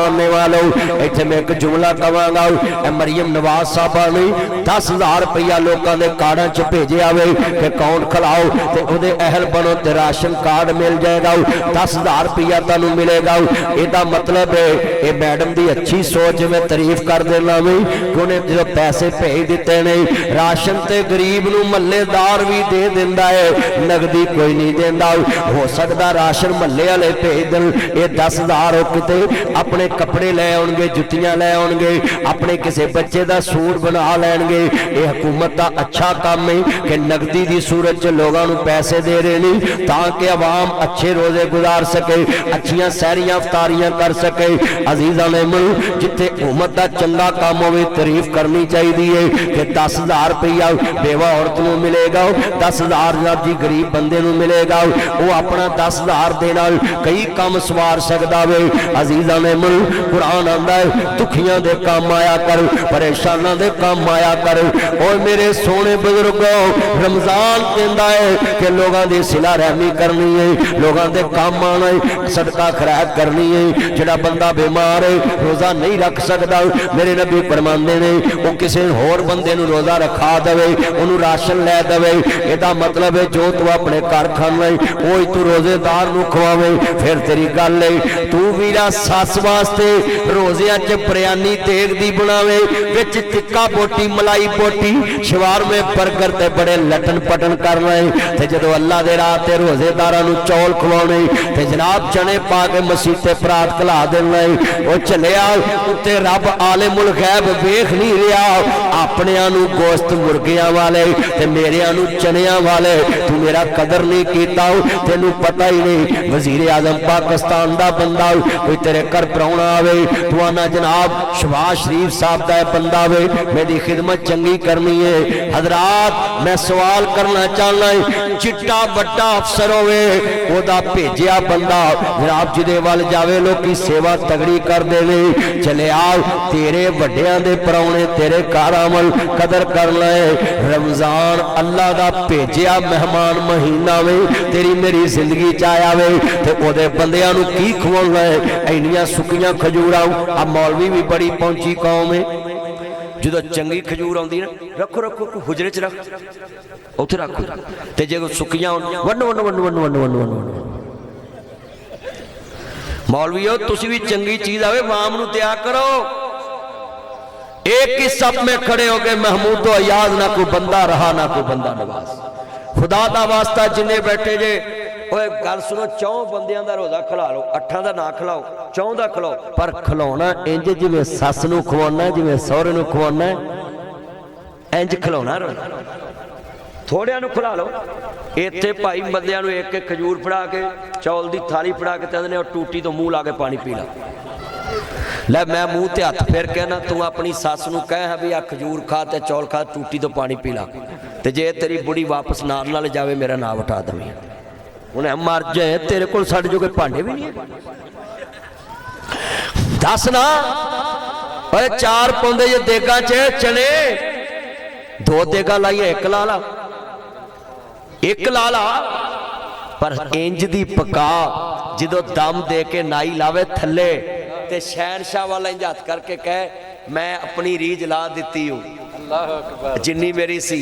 मानने वालों, इत्थे मैं एक जुमला कहांगा, मरियम नवाज साहबा ने 10,000 रुपया लोगों के कार्डां च भेजे आवे कि अकाउंट खिलाओ तो उहदे अहल बनो तो राशन कार्ड मिल जाएगा, 10,000 रुपया तुहानूं मिलेगा। इसका मतलब है ये मैडम की अच्छी सोच, मैं तारीफ कर देना भी कि उन्हें जो पैसे भेज दिते ने, राशन ते गरीब नूं महल्लेदार भी दे दिंदा है, नगदी कोई नहीं देंदा। हो सकता राशन महल्ले वाले भेज देन, ये 10,000 किते अपने कपड़े लै आउणगे, जुत्तियां लै आउणगे, अपने किसी बच्चे का सूट बना लैणगे। ये हुकूमत का अच्छा काम है कि नगदी की सूरत च लोगों को पैसे दे रहे हैं ताकि अवाम अच्छे रोजे गुजार सके, अच्छियां सहरियां अफतारियां कर सके। अजीज़ां ने मुल्क जिथे हुकूमत का चंगा काम हो तारीफ करनी चाहिए कि 10,000 रुपया बेवा औरत को मिलेगा, 10,000 जी गरीब बंदे को मिलेगा, वो अपना 10,000 दे नाल कई काम सवार सकता वे। अजीज़ां ने मुल्क कुरान आंदा है दुखियां दे काम आया कर, परेशानां दे काम आया कर। और मेरे सोने बुजुर्गों, रमजान कहता है कि लोगों की सिला रहमी करनी है, लोगों के काम आना है, सदका खैरात करनी है। जिहड़ा बंदा बीमार है रोजा नहीं रख सकता, मेरे नबी फरमांदे ने वो किसी होर बंदे नूं रोजा रखा देवे, उन्होंने राशन लै देवे। इसदा मतलब है जो तू अपने घर खाना है वो तू रोजेदार नूं खवावे, फिर तेरी गल है। तू वीरा सस वास्ते रोजिया च बिरयानी तेग दी बनावे, विच टिक्का बोटी मलाई बोटी शवारमे बर्गर ते बड़े लटन पटन करना है। ते जदों अल्लाह दे राह ते रोजेदारां नूं चौल खवाने ते जनाब चने पा के मसीते परात खिला देना है। वो चलिया उत्ते रब आलिमुल गैब वेख नहीं रहा, अपनियां नूं गोश्त मुर्गियां वाले ते मेरियां नूं चनियां वाले। तू मेरा कदर नहीं कीता, तेनू पता ही नहीं। वजीर आजम पाकिस्तान दा बंदा कोई तेरे घर प्राहुणा आवे, तू आना जनाब शहबाज शरीफ साहब दा बंदा वे, मेरी खिदमत चंगी करनी है। हजरात मैं सवाल करना चाहना है, चिट्टा बड़ा अफसर होवे ओदा भेजिया बंदा जनाब जिदे वाल जावे लोग सेवा तगड़ी कर देवे, चले आओ तेरे वड्डियां दे प्राहुणे तेरे घर अमल कदर करना है। रमजान अल्लाह दा भेजिया मेहमान महीना वे, तेरी मेरी जिंदगी च आया वे ते ओदे बंदियां नूं की खवाउणा है। इन्नियां सुक्कियां खजूरां आ मौलवी भी बड़ी पहुंची कौम है, जो चंगी खजूर आती ना रखो रखो हुजरे च रख उथे रखो, ते जो सुक्कियां वन वन वन वन वन वन वन मौलवीओ तुसी भी चंगी चीज आवे वाम नूं त्याग करो। एक ही सप में खड़े हो गए महमूद तो अयाज, ना कोई बंदा रहा ना कोई बंदा नवाज। खुदा दा वास्ता जिन्ने बैठे जे ओए गल सुनो, 4 बंदियां दा रोजा खिला लो, 8 दा ना खिलाओ, 4 दा खिलाओ, पर खिलाउणा इंज जिवें सस नूं खवाउणा, जिवें सहुरे नूं खवाउणा, इंज खिलाउणा रोजा। थोड़िया नूं खिला लो। इत्थे भाई बंदियां नूं एक एक खजूर फड़ा के चौल दी थाली फड़ा के कहंदे ने टूटी तो मूँह ला के पानी पी ला। लै मैं मूँह ते हथ फेर कहना तू अपनी सस नूं कह भी आ खजूर खा ते चौल खा, टूटी तो पानी पी ला, ते जे तेरी बुढ़ी वापस नाल नाल जावे मेरा नाम उठा दवी, उन्हें मर जाए तेरे को साढ़े जो भांडे भी नहीं। दस ना 4 पौंदे जे देगा च चने, 2 देगा लाइए, एक ला ला, पर इंज दी पका जो दम दे के नाई लावे थले ते शहनशाह वाला इंज हथ करके कहे मैं अपनी रीझ ला दी हूँ, जिन्नी मेरी सी